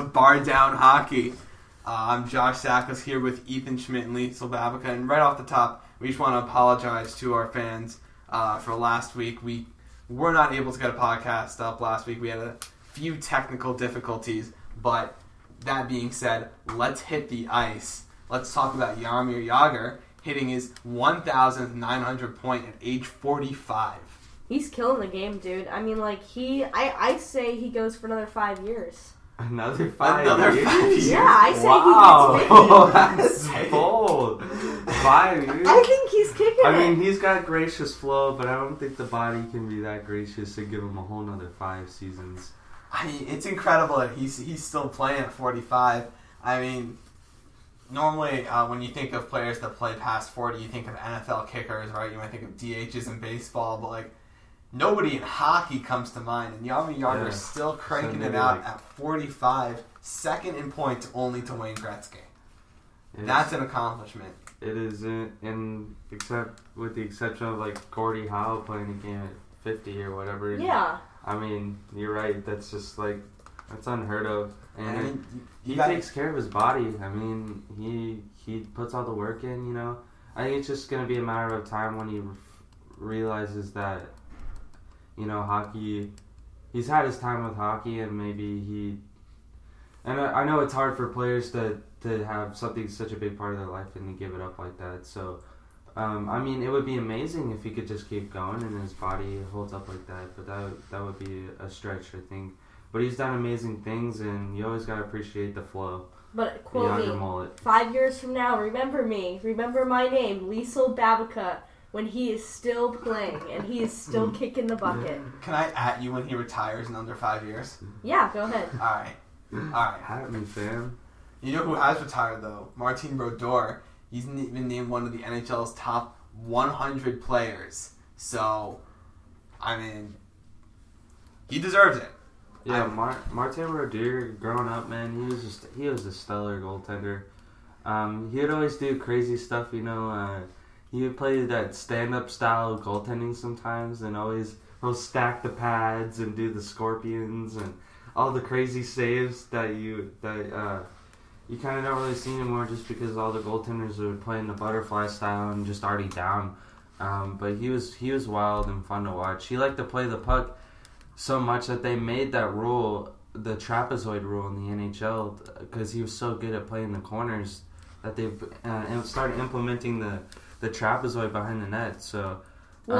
to Bar Down Hockey. I'm Josh Sackles here with Ethan Schmidt and Liesl Babica, and right off the top, we just want to apologize to our fans for last week. We were not able to get a podcast up last week. We had a few technical difficulties, but that being said, let's hit the ice. Let's talk about Jaromir Jagr hitting his 1,900 point at age 45. He's killing the game, dude. I mean, like, I say he goes for another 5 years. Another 5 years? 5 years? Yeah, I say wow. he gets That's bold. 5 years? I think he's kicking I mean, he's got gracious flow, but I don't think the body can be that gracious to give him a whole nother 5 seasons. I mean, it's incredible that he's still playing at 45. I mean, normally when you think of players that play past 40, you think of NFL kickers, right? You might think of DHs in baseball, but like nobody in hockey comes to mind. And Jaromir Jagr is still cranking it out at 45, second in points only to Wayne Gretzky. That's an accomplishment. It is, except with the exception of like Gordie Howe playing a game at 50 or whatever. Yeah. I mean, you're right. That's just like, that's unheard of. And I mean, he takes care of his body. I mean, he puts all the work in, you know. I think it's just going to be a matter of time when he realizes that, you know, hockey, he's had his time with hockey, and maybe and I know it's hard for players to have something such a big part of their life and to give it up like that. So, I mean, it would be amazing if he could just keep going and his body holds up like that, but that would be a stretch, I think. But he's done amazing things, and you always got to appreciate the flow. But quote me, mullet. 5 years from now, remember me, remember my name, Liesl Babica, when he is still playing and he is still kicking the bucket. Can I at you when he retires in under 5 years? Yeah, go ahead. All right. At me, fam. You know who has retired, though? Martin Brodeur. He's been named one of the NHL's top 100 players. So, I mean, he deserves it. Yeah, Martin Brodeur, growing up, man, he was a stellar goaltender. He would always do crazy stuff, you know. He would play that stand-up style of goaltending sometimes, and he'll stack the pads and do the scorpions and all the crazy saves that you kind of don't really see anymore, just because all the goaltenders are playing the butterfly style and just already down. But he was wild and fun to watch. He liked to play the puck so much that they made that rule, the trapezoid rule in the NHL, because he was so good at playing the corners that they've started implementing the trapezoid behind the net. So he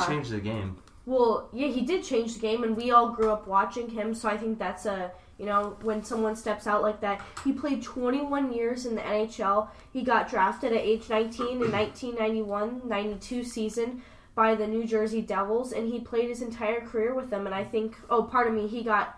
changed the game. Well, yeah, he did change the game, and we all grew up watching him, so I think that's when someone steps out like that. He played 21 years in the NHL. He got drafted at age 19 in 1991-92 season by the New Jersey Devils, and he played his entire career with them, and I think, he got...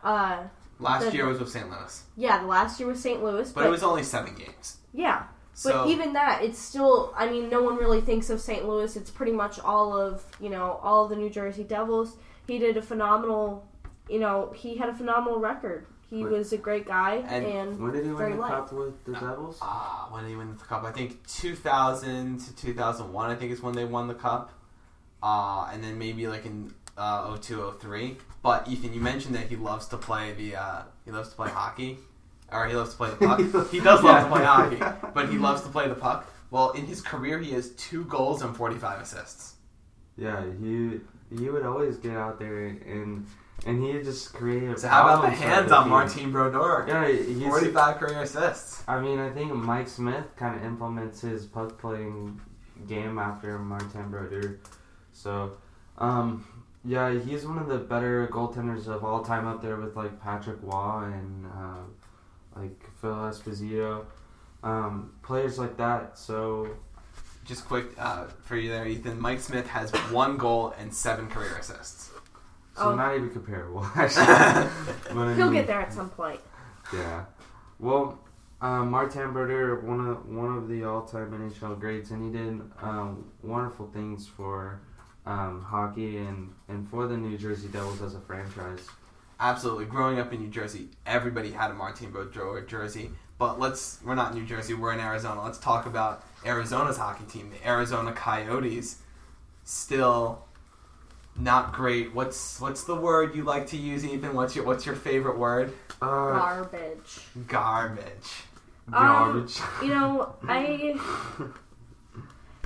last year was with St. Louis. Yeah, the last year was St. Louis. But it was only 7 games. Yeah. So, but even that, it's still, I mean, no one really thinks of St. Louis. It's pretty much all of the New Jersey Devils. He did a phenomenal, he had a phenomenal record. He was a great guy, and when did he win the liked. cup with the Devils? When did he win the cup? I think 2000 to 2001, I think is when they won the cup. And then maybe like in 02, 03. But Ethan, you mentioned that he loves to play hockey. Or he loves to play the puck. He does love to play hockey, but he loves to play the puck. Well, in his career, he has 2 goals and 45 assists. Yeah, he would always get out there and he just created. So how about the hands on Martin Brodeur? Yeah, he's 45 career assists. I mean, I think Mike Smith kind of implements his puck playing game after Martin Brodeur. So, yeah, he's one of the better goaltenders of all time up there with like Patrick Waugh and like Phil Esposito, players like that. So, just quick for you there, Ethan. Mike Smith has 1 goal and 7 career assists. So not even comparable, actually. He'll get there at some point. Yeah. Well, Martin Brodeur, one of the all-time NHL greats, and he did wonderful things for hockey and for the New Jersey Devils as a franchise. Absolutely. Growing up in New Jersey, everybody had a Martin Brodeur jersey. But we're not in New Jersey, we're in Arizona. Let's talk about Arizona's hockey team, the Arizona Coyotes. Still not great. What's the word you like to use, Ethan? What's your favorite word? Garbage. Garbage. Garbage. You know,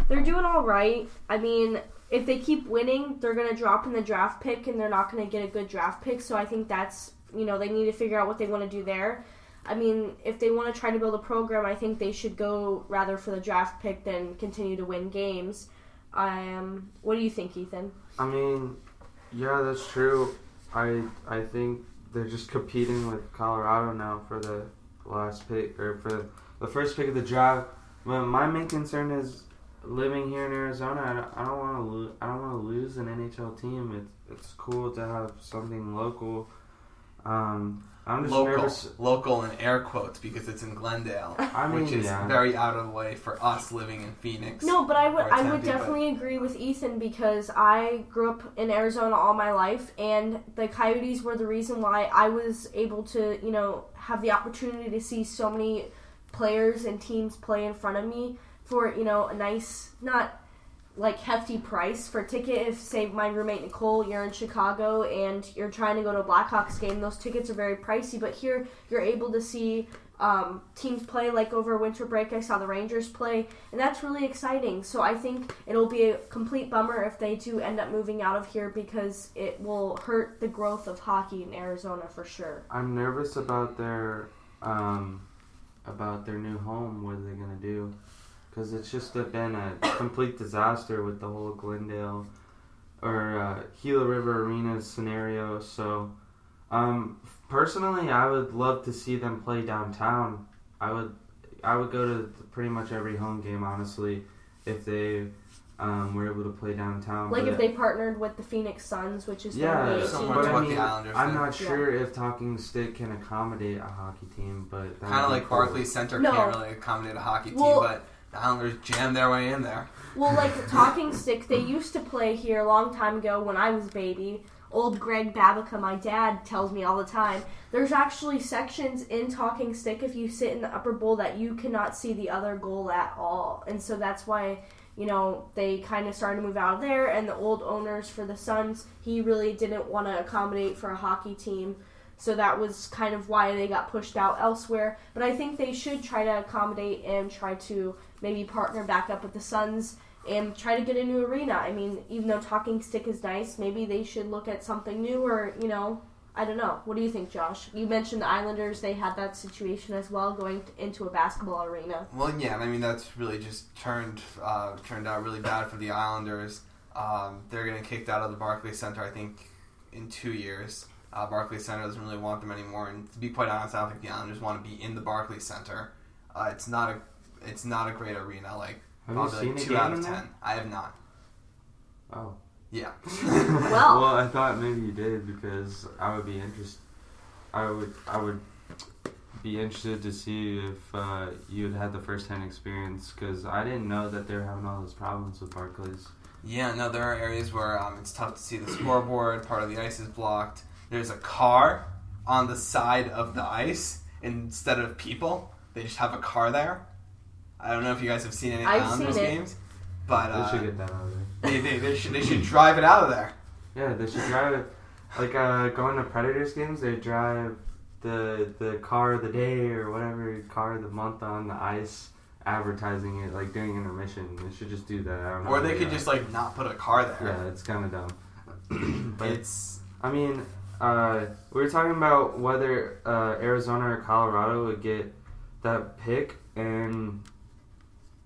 they're doing all right. I mean, if they keep winning, they're going to drop in the draft pick, and they're not going to get a good draft pick. So I think that's, they need to figure out what they want to do there. I mean, if they want to try to build a program, I think they should go rather for the draft pick than continue to win games. What do you think, Ethan? I mean, yeah, that's true. I think they're just competing with Colorado now for the last pick, or for the first pick of the draft. But my main concern is living here in Arizona. I don't want to lose an NHL team. It's cool to have something local. I'm just nervous. Local in air quotes because it's in Glendale, which is very out of the way for us living in Phoenix. No, but I would definitely agree with Ethan because I grew up in Arizona all my life, and the Coyotes were the reason why I was able to, have the opportunity to see so many players and teams play in front of me for, a nice, not like hefty price for a ticket. If, say, my roommate Nicole, you're in Chicago and you're trying to go to a Blackhawks game, those tickets are very pricey, but here you're able to see teams play. Like over winter break I saw the Rangers play, and that's really exciting. So I think it'll be a complete bummer if they do end up moving out of here because it will hurt the growth of hockey in Arizona for sure. I'm nervous about their new home. What are they going to do? Because it's just been a complete disaster with the whole Glendale or Gila River Arena scenario. So, personally, I would love to see them play downtown. I would go to pretty much every home game, honestly, if they were able to play downtown. Like if they partnered with the Phoenix Suns, which is similar to what the Islanders I'm did. not sure if Talking Stick can accommodate a hockey team, but kind of like cool. Barclays Center can't really accommodate a hockey team, but the Islanders jammed their way in there. Well, like the Talking Stick, they used to play here a long time ago when I was a baby. Old Greg Babica, my dad, tells me all the time. There's actually sections in Talking Stick, if you sit in the upper bowl, that you cannot see the other goal at all. And so that's why, they kind of started to move out of there. And the old owners for the Suns, he really didn't want to accommodate for a hockey team. So that was kind of why they got pushed out elsewhere. But I think they should try to accommodate and try to maybe partner back up with the Suns and try to get a new arena. I mean, even though Talking Stick is nice, maybe they should look at something new or, I don't know. What do you think, Josh? You mentioned the Islanders. They had that situation as well, going into a basketball arena. Well, yeah, I mean, that's really just turned out really bad for the Islanders. They're getting kicked out of the Barclays Center, I think, in 2 years. Barclays Center doesn't really want them anymore, and to be quite honest, I don't think the Islanders want to be in the Barclays Center. It's not a great arena. Like, have you seen like a 2 out of 10. there? I have not. Oh. Yeah. Well, I thought maybe you did because I would be interested. I would be interested to see if you had the first-hand experience because I didn't know that they were having all those problems with Barclays. Yeah, no, there are areas where it's tough to see the scoreboard. Part of the ice is blocked. There's a car on the side of the ice instead of people. They just have a car there. I don't know if you guys have seen any Islanders games, but they should get that out of there. They should drive it out of there. Yeah, they should drive it. Like going to Predators games, they drive the car of the day or whatever car of the month on the ice, advertising it like during intermission. They should just do that. I don't know. Or they could just like not put a car there. Yeah, it's kind of dumb. But I mean, we were talking about whether Arizona or Colorado would get that pick, and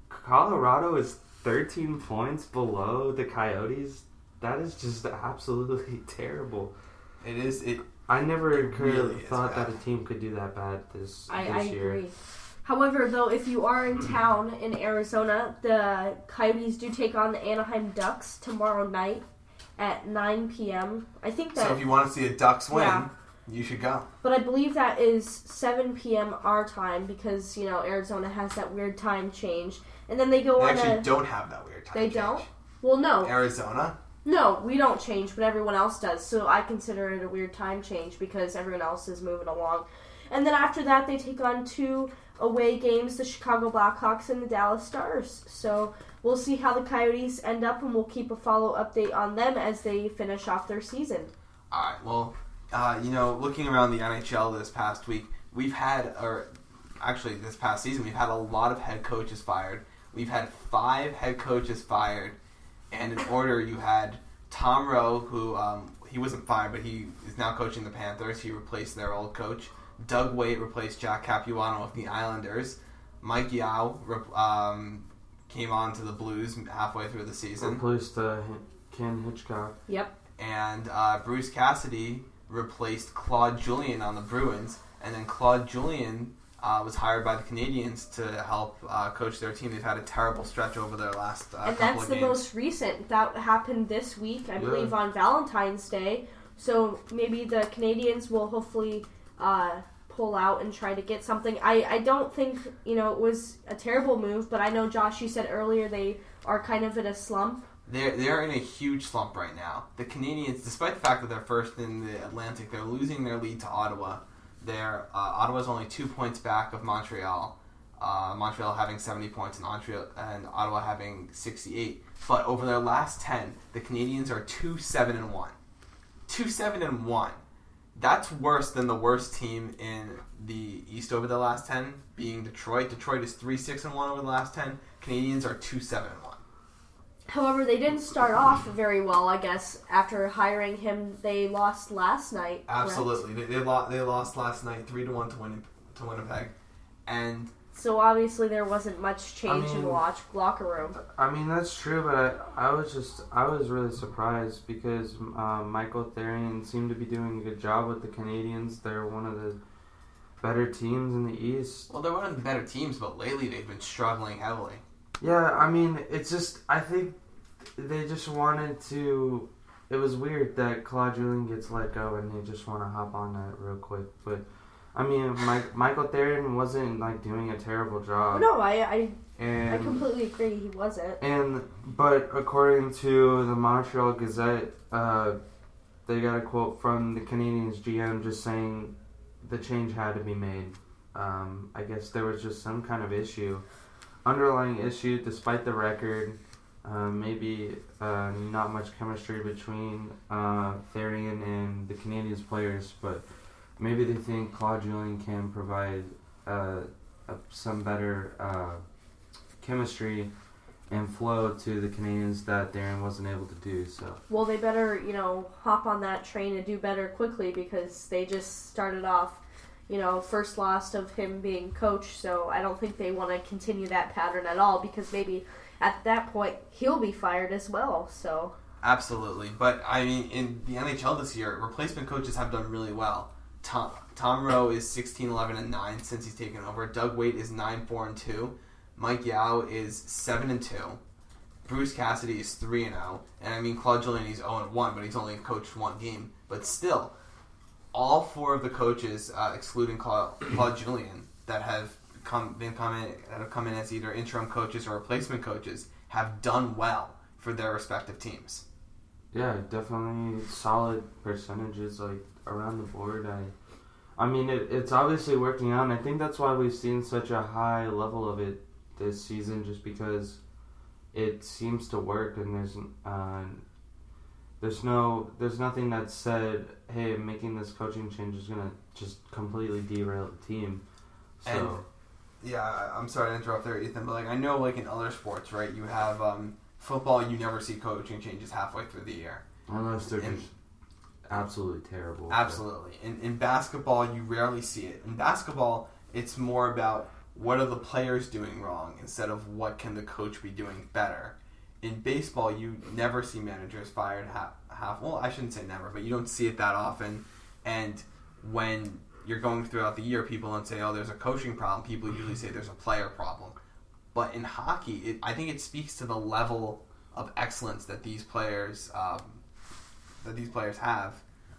Colorado is 13 points below the Coyotes. That is just absolutely terrible. It is. I never could really have thought bad. that a team could do that bad this I year. agree. However, though, if you are in town in Arizona, the Coyotes do take on the Anaheim Ducks tomorrow night at 9 p.m. I think that. So if you want to see a Ducks win, you should go. But I believe that is 7 p.m. our time because, Arizona has that weird time change. And then they go They on actually don't have that weird time They change. don't? Well, no. Arizona? No, we don't change, but everyone else does. So I consider it a weird time change because everyone else is moving along. And then after that, they take on two away games, the Chicago Blackhawks and the Dallas Stars. So we'll see how the Coyotes end up, and we'll keep a follow update on them as they finish off their season. All right. Well, looking around the NHL this past week, this past season, we've had a lot of head coaches fired. We've had 5 head coaches fired, and in order, you had Tom Rowe, who he wasn't fired, but he is now coaching the Panthers. He replaced their old coach. Doug Waite replaced Jack Capuano with the Islanders. Mike Yao came on to the Blues halfway through the season. Replaced Ken Hitchcock. Yep. And Bruce Cassidy replaced Claude Julien on the Bruins. And then Claude Julien was hired by the Canadiens to help coach their team. They've had a terrible stretch over their last couple of games. And that's the most recent. That happened this week, I believe, on Valentine's Day. So maybe the Canadiens will hopefully pull out and try to get something. I don't think, it was a terrible move, but I know, Josh, you said earlier they are kind of in a slump. They're in a huge slump right now. The Canadiens, despite the fact that they're first in the Atlantic, they're losing their lead to Ottawa. Ottawa's only 2 points back of Montreal. Montreal having 70 points and Ottawa having 68. But over their last 10, the Canadiens are 2-7-1. 2-7-1. That's worse than the worst team in the East over the last 10, being Detroit. Detroit is 3-6-1 over the last 10. Canadiens are 2-7-1. However, they didn't start off very well, I guess. After hiring him, they lost last night. Absolutely. They lost last night 3-1 to Winnipeg. And so obviously there wasn't much change in the locker room. I mean, that's true, but I was really surprised because Michael Therrien seemed to be doing a good job with the Canadiens. They're one of the better teams in the East. Well, they're one of the better teams, but lately they've been struggling heavily. Yeah, I mean, it's just, I think they just wanted to, it was weird that Claude Julien gets let go and they just want to hop on that real quick. But, I mean, Michael Therrien wasn't, doing a terrible job. No, I completely agree, he wasn't. But according to the Montreal Gazette, they got a quote from the Canadiens GM just saying the change had to be made. I guess there was just some kind of underlying issue, despite the record. Maybe not much chemistry between Therrien and the Canadiens players, but maybe they think Claude Julien can provide some better chemistry and flow to the Canadiens that Therrien wasn't able to do. So well, they better hop on that train and do better quickly because they just started off first loss of him being coach, so I don't think they want to continue that pattern at all because maybe at that point he'll be fired as well. So absolutely, but I mean in the NHL this year, replacement coaches have done really well. Tom Rowe is 16-11-9 since he's taken over. Doug Waite is 9-4-2. Mike Yao is 7-2. Bruce Cassidy is 3-0, and I mean Claude Julien he's 0-1, but he's only coached one game. But still, all 4 of the coaches, excluding Claude Julien, that have come in as either interim coaches or replacement coaches, have done well for their respective teams. Yeah, definitely solid percentages around the board. I mean, it's obviously working out, and I think that's why we've seen such a high level of it this season, just because it seems to work, and there's nothing that said, hey, making this coaching change is gonna just completely derail the team. So. And, yeah, I'm sorry to interrupt there, Ethan, but I know in other sports, right? You have football. You never see coaching changes halfway through the year, unless they're just absolutely terrible. Absolutely. In basketball, you rarely see it. In basketball, it's more about what are the players doing wrong instead of what can the coach be doing better. In baseball, you never see managers fired half. Well, I shouldn't say never, but you don't see it that often. And when you're going throughout the year, people don't say, oh, there's a coaching problem. People usually say there's a player problem. But in hockey, I think it speaks to the level of excellence that these players have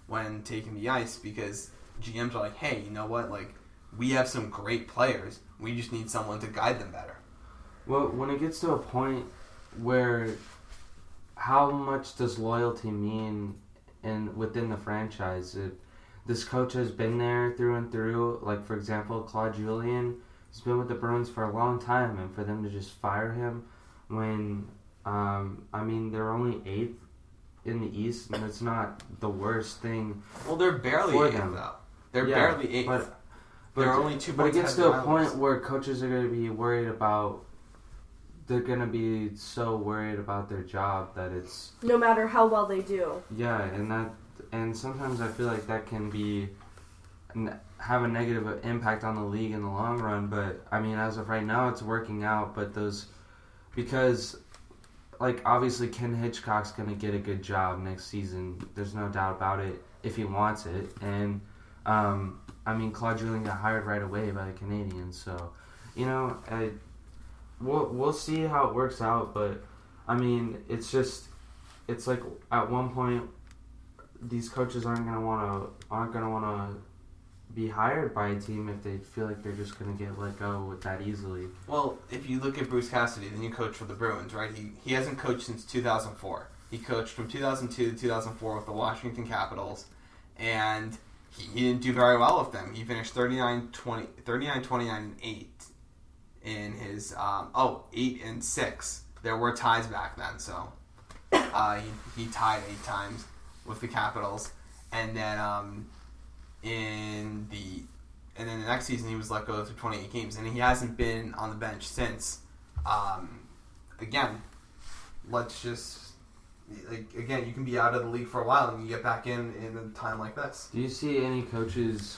when taking the ice, because GMs are like, hey, you know what? We have some great players. We just need someone to guide them better. Well, when it gets to a point where how much does loyalty mean within the franchise? This coach has been there through and through. For example, Claude Julien He's been with the Bruins for a long time, and for them to just fire him when, they're only 8th in the East, and it's not the worst thing. Well, they're barely for 8th, them. though. They're barely 8th. But they're only 2 But it points gets ahead to of a the point Islanders. where coaches are going to be worried about. They're going to be so worried about their job that it's. No matter how well they do. Yeah, and sometimes I feel like that can be. Have a negative impact on the league in the long run, but I mean, as of right now, it's working out. But because, like, obviously Ken Hitchcock's gonna get a good job next season. There's no doubt about it if he wants it. And Claude Julien got hired right away by the Canadiens, so we'll see how it works out. But I mean, it's like at one point, these coaches aren't gonna wanna be hired by a team if they feel like they're just going to get let go with that easily. Well, if you look at Bruce Cassidy, the new coach for the Bruins, right? He hasn't coached since 2004. He coached from 2002 to 2004 with the Washington Capitals, and he didn't do very well with them. He finished 39-29-8 in his 8-6. There were ties back then, so he tied 8 times with the Capitals, and then and then the next season he was let go through 28 games, and he hasn't been on the bench since. Again, you can be out of the league for a while and you get back in a time like this. Do you see any coaches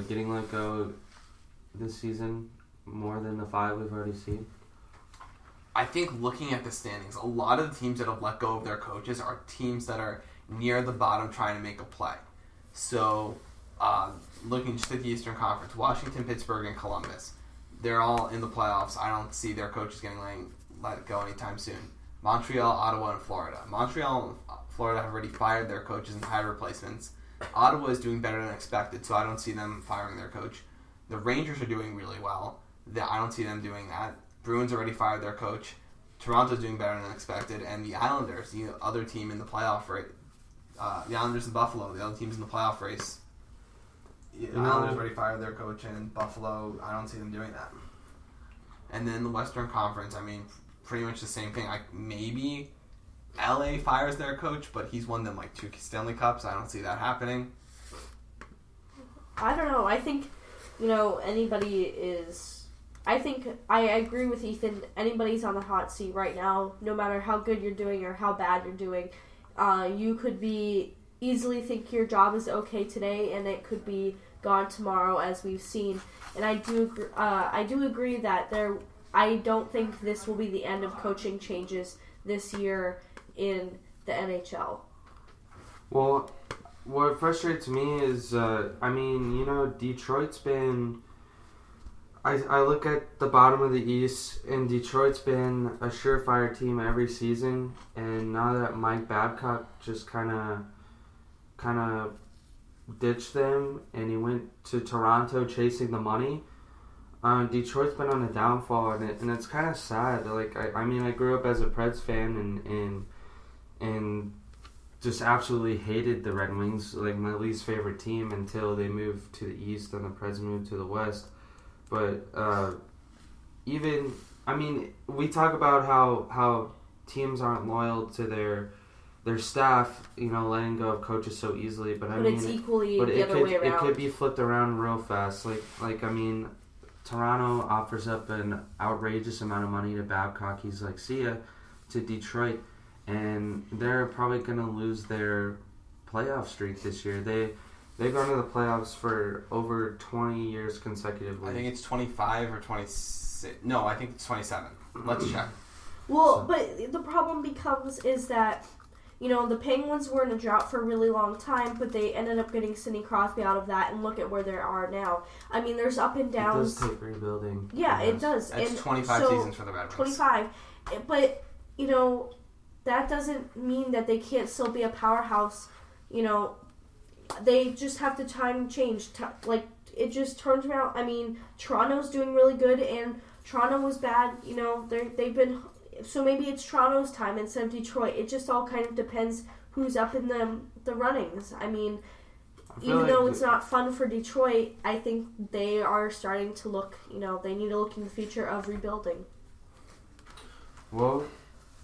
getting let go this season more than the 5 we've already seen? I think looking at the standings, a lot of the teams that have let go of their coaches are teams that are near the bottom trying to make a play. So, looking just at the Eastern Conference, Washington, Pittsburgh, and Columbus, they're all in the playoffs. I don't see their coaches getting let go anytime soon. Montreal, Ottawa, and Florida. Montreal and Florida have already fired their coaches and hired replacements. Ottawa is doing better than expected, so I don't see them firing their coach. The Rangers are doing really well. I don't see them doing that. Bruins already fired their coach. Toronto's doing better than expected. And the Islanders, the other team in the playoff race, the Islanders and Buffalo, the other teams in the playoff race, the Islanders already fired their coach, and Buffalo, I don't see them doing that. And then the Western Conference, pretty much the same thing. Maybe LA fires their coach, but he's won them 2 Stanley Cups. I don't see that happening. I don't know. I think, anybody is... I think I agree with Ethan. Anybody's on the hot seat right now, no matter how good you're doing or how bad you're doing. You could easily think your job is okay today, and it could be gone tomorrow, as we've seen. And I do agree that I don't think this will be the end of coaching changes this year in the NHL. Well, what frustrates me is, Detroit's been... I look at the bottom of the East, and Detroit's been a surefire team every season, and now that Mike Babcock just kind of ditched them, and he went to Toronto chasing the money, Detroit's been on a downfall, and it's kind of sad. I grew up as a Preds fan, and just absolutely hated the Red Wings, my least favorite team, until they moved to the East and the Preds moved to the West. But we talk about how teams aren't loyal to their staff, letting go of coaches so easily. But it's equally the other way around. It could be flipped around real fast. Toronto offers up an outrageous amount of money to Babcock. He's like, see ya, to Detroit, and they're probably going to lose their playoff streak this year. They've gone to the playoffs for over 20 years consecutively. I think it's 25 or 26. No, I think it's 27. Let's check. Well, but the problem is that, the Penguins were in a drought for a really long time, but they ended up getting Sidney Crosby out of that, and look at where they are now. There's up and downs. It does take rebuilding. Yeah, it does. It's 25 seasons for the Red Wings. 25. But, that doesn't mean that they can't still be a powerhouse, They just have to time change. It just turns around. Toronto's doing really good, and Toronto was bad. They've been... So maybe it's Toronto's time instead of Detroit. It just all kind of depends who's up in the runnings. even though it's not fun for Detroit, I think they are starting to look, they need to look in the future of rebuilding. Well,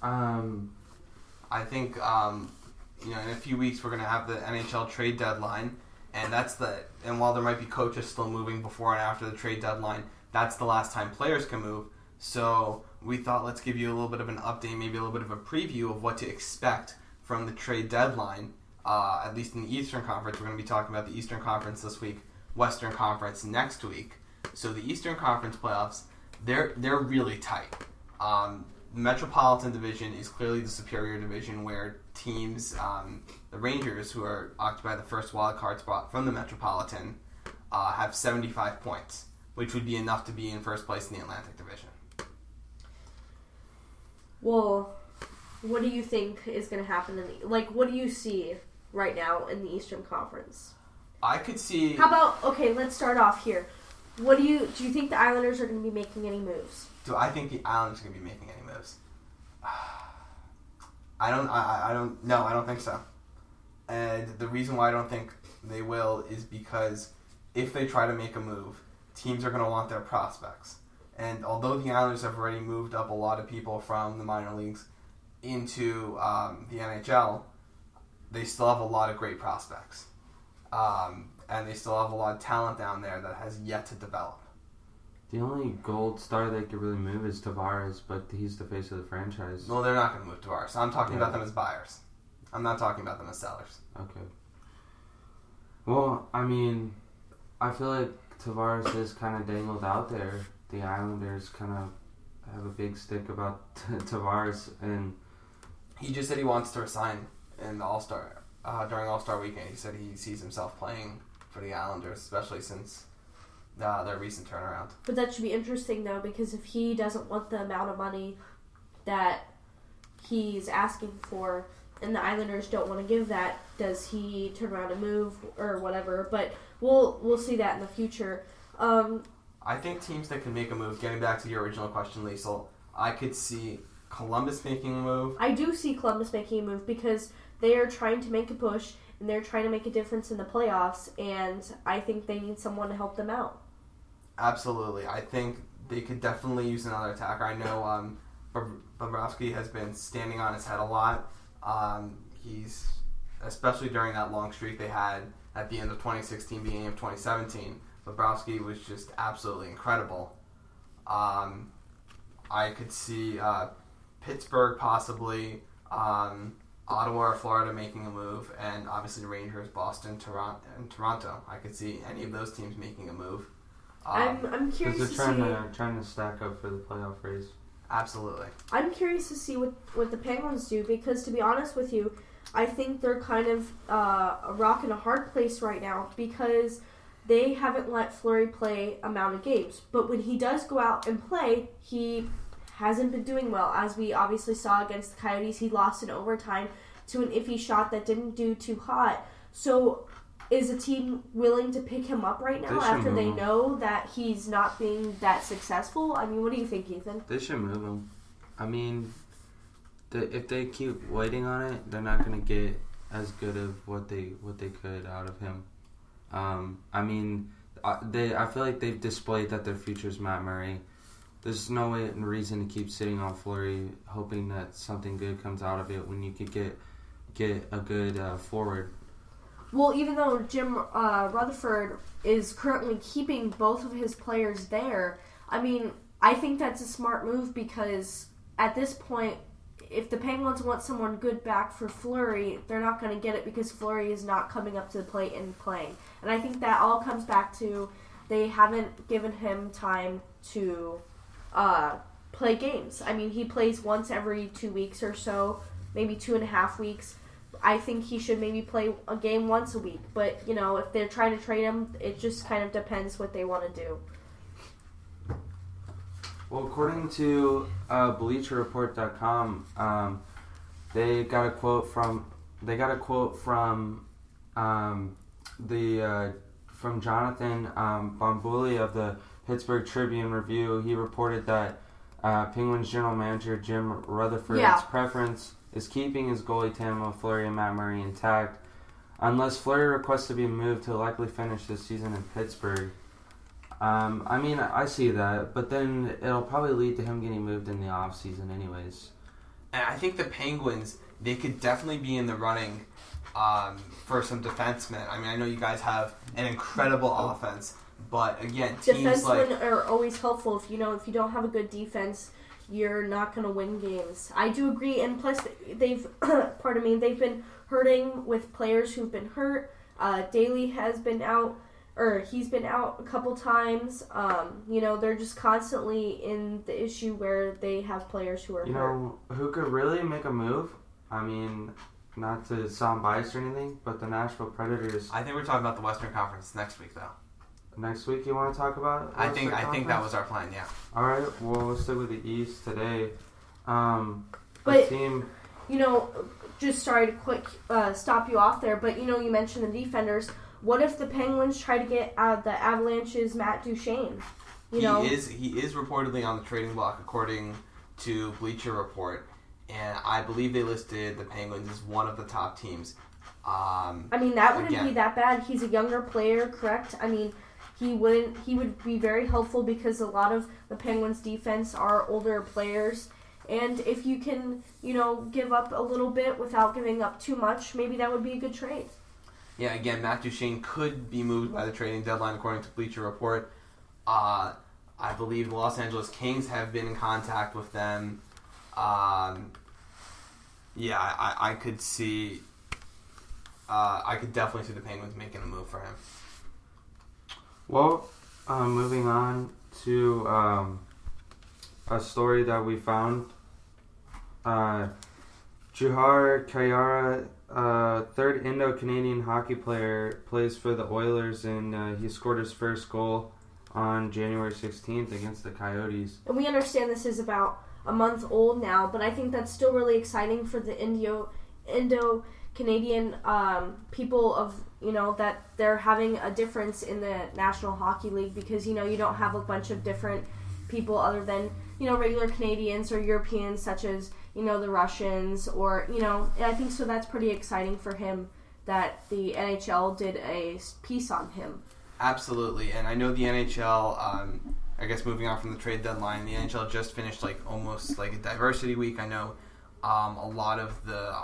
I think, in a few weeks we're going to have the NHL trade deadline, and while there might be coaches still moving before and after the trade deadline, that's the last time players can move. So we thought let's give you a little bit of an update, maybe a little bit of a preview of what to expect from the trade deadline. At least in the Eastern Conference. We're going to be talking about the Eastern Conference this week, Western Conference next week. So the Eastern Conference playoffs, they're really tight. The Metropolitan Division is clearly the superior division where teams, the Rangers, who are occupy the first wild card spot from the Metropolitan, have 75 points, which would be enough to be in first place in the Atlantic Division. Well, what do you think is going to happen what do you see right now in the Eastern Conference? I could see... How about, let's start off here. Do you think the Islanders are going to be making any moves? Do I think the Islanders are going to be making any moves? I don't think so. And the reason why I don't think they will is because if they try to make a move, teams are going to want their prospects. And although the Islanders have already moved up a lot of people from the minor leagues into the NHL, they still have a lot of great prospects. And they still have a lot of talent down there that has yet to develop. The only gold star they could really move is Tavares, but he's the face of the franchise. No, they're not going to move Tavares. I'm talking about them as buyers. I'm not talking about them as sellers. Okay. Well, I mean, I feel like Tavares is kind of dangled out there. The Islanders kind of have a big stick about Tavares, and he just said he wants to resign in the All-Star during All-Star weekend. He said he sees himself playing for the Islanders, especially since their recent turnaround. But that should be interesting, though, because if he doesn't want the amount of money that he's asking for, and the Islanders don't want to give that, does he turn around and move or whatever? But we'll see that in the future. I think teams that can make a move, getting back to your original question, Liesl, I could see Columbus making a move. I do see Columbus making a move because they are trying to make a push and they're trying to make a difference in the playoffs, and I think they need someone to help them out. Absolutely. I think they could definitely use another attacker. I know Bobrovsky has been standing on his head a lot. He's, especially during that long streak they had at the end of 2016, beginning of 2017, Bobrovsky was just absolutely incredible. I could see Pittsburgh possibly, Ottawa or Florida making a move, and obviously the Rangers, Boston, Toronto. I could see any of those teams making a move. I'm curious to see. They're trying to stack up for the playoff race. Absolutely. I'm curious to see what the Penguins do, because to be honest with you, I think they're kind of a rock and a hard place right now because they haven't let Fleury play amount of games. But when he does go out and play, he hasn't been doing well. As we obviously saw against the Coyotes, he lost in overtime to an iffy shot that didn't do too hot. So is a team willing to pick him up right now after they know that he's not being that successful? I mean, what do you think, Ethan? They should move him. I mean, if they keep waiting on it, they're not going to get as good of what they could out of him. I mean, I feel like they've displayed that their future is Matt Murray. There's no reason to keep sitting on Fleury hoping that something good comes out of it when you could get a good forward. Well, even though Jim Rutherford is currently keeping both of his players there, I mean, I think that's a smart move because at this point, if the Penguins want someone good back for Fleury, they're not going to get it because Fleury is not coming up to the plate and playing. And I think that all comes back to they haven't given him time to play games. I mean, he plays once every 2 weeks or so, maybe 2.5 weeks. I think he should maybe play a game once a week. But, you know, if they're trying to trade him, it just kind of depends what they want to do. Well, according to BleacherReport.com, they got a quote from Jonathan Bombuli of the Pittsburgh Tribune Review. He reported that Penguins general manager Jim Rutherford's preference is keeping his goalie tandem of Fleury and Matt Murray intact. unless Fleury requests to be moved, he'll likely finish this season in Pittsburgh. I mean, I see that, but then it'll probably lead to him getting moved in the offseason anyways. And I think the Penguins, they could definitely be in the running for some defensemen. I mean, I know you guys have an incredible offense, but again, teams defensemen are always helpful. If you don't have a good defense, you're not going to win games. I do agree, and plus they've they've been hurting with players who've been hurt. Daly has been out, or he's been out a couple times. They're just constantly in the issue where they have players who are hurt. You know, who could really make a move? I mean, not to sound biased or anything, but the Nashville Predators. I think we're talking about the Western Conference next week, though. Next week, you want to talk about? I think that was our plan. Yeah. All right. Well, we'll stick with the East today. But team. Just sorry to stop you off there, but you mentioned the defenders. What if the Penguins try to get the Avalanche's Matt Duchene? He is reportedly on the trading block according to Bleacher Report, and I believe they listed the Penguins as one of the top teams. That wouldn't be that bad. He's a younger player, correct? I mean, he would be very helpful because a lot of the Penguins' defense are older players. And if you can, give up a little bit without giving up too much, maybe that would be a good trade. Yeah, again, Matt Duchene could be moved by the trading deadline according to Bleacher Report. I believe the Los Angeles Kings have been in contact with them. I could see... I could definitely see the Penguins making a move for him. Well, moving on to a story that we found. Juhar Khaira, third Indo-Canadian hockey player, plays for the Oilers, and he scored his first goal on January 16th against the Coyotes. And we understand this is about a month old now, but I think that's still really exciting for the Indo-Canadian people of, that they're having a difference in the National Hockey League because, you don't have a bunch of different people other than, regular Canadians or Europeans such as, the Russians or, I think so that's pretty exciting for him that the NHL did a piece on him. Absolutely, and I know the NHL, I guess moving on from the trade deadline, the NHL just finished almost a diversity week. I know a lot of the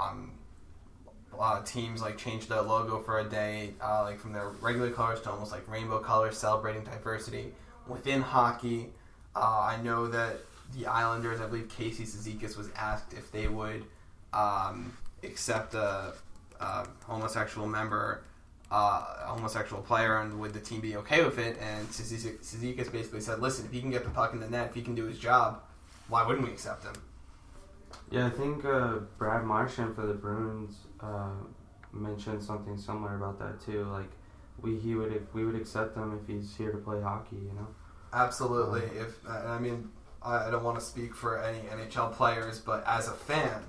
teams changed their logo for a day, from their regular colors to almost rainbow colors, celebrating diversity within hockey. I know that the Islanders, I believe Casey Cizikas was asked if they would accept a homosexual member, a homosexual player, and would the team be okay with it? And Cizikas basically said, listen, if he can get the puck in the net, if he can do his job, why wouldn't we accept him? Yeah, I think Brad Marchand for the Bruins mentioned something similar about that too. We would accept him if he's here to play hockey, Absolutely. I don't want to speak for any NHL players, but as a fan,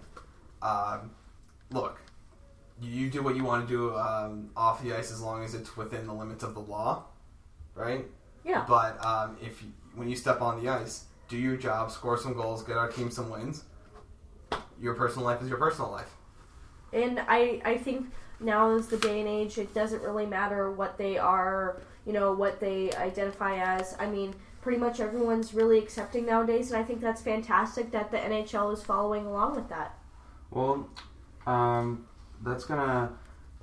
look, you do what you want to do off the ice as long as it's within the limits of the law, right? Yeah. But when you step on the ice, do your job, score some goals, get our team some wins. Your personal life is your personal life. And I think now is the day and age, it doesn't really matter what they are, what they identify as. I mean, pretty much everyone's really accepting nowadays, and I think that's fantastic that the NHL is following along with that. Well, that's going to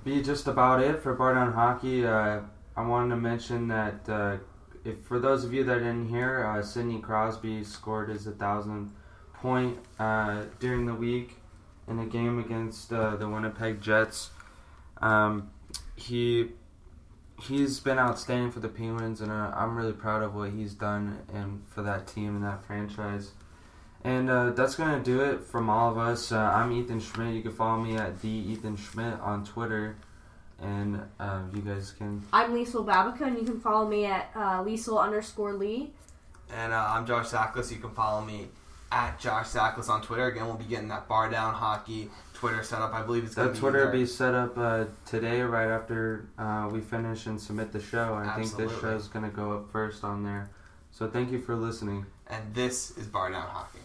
be just about it for Bar Down Hockey. I wanted to mention that if for those of you that didn't hear, Sidney Crosby scored his 1,000th point during the week in a game against the Winnipeg Jets. He's been outstanding for the Penguins, and I'm really proud of what he's done and for that team and that franchise. And that's going to do it from all of us. I'm Ethan Schmidt. You can follow me at @TheEthanSchmidt on Twitter. And you guys can... I'm Liesl Babica, and you can follow me at Liesl_Lee. And I'm Josh Sackles. You can follow me at Josh Sackles on Twitter. Again, we'll be getting that Bar Down Hockey Twitter set up. I believe it's going to be... That Twitter will be set up today, right after we finish and submit the show. I think this show is going to go up first on there. So thank you for listening. And this is Bar Down Hockey.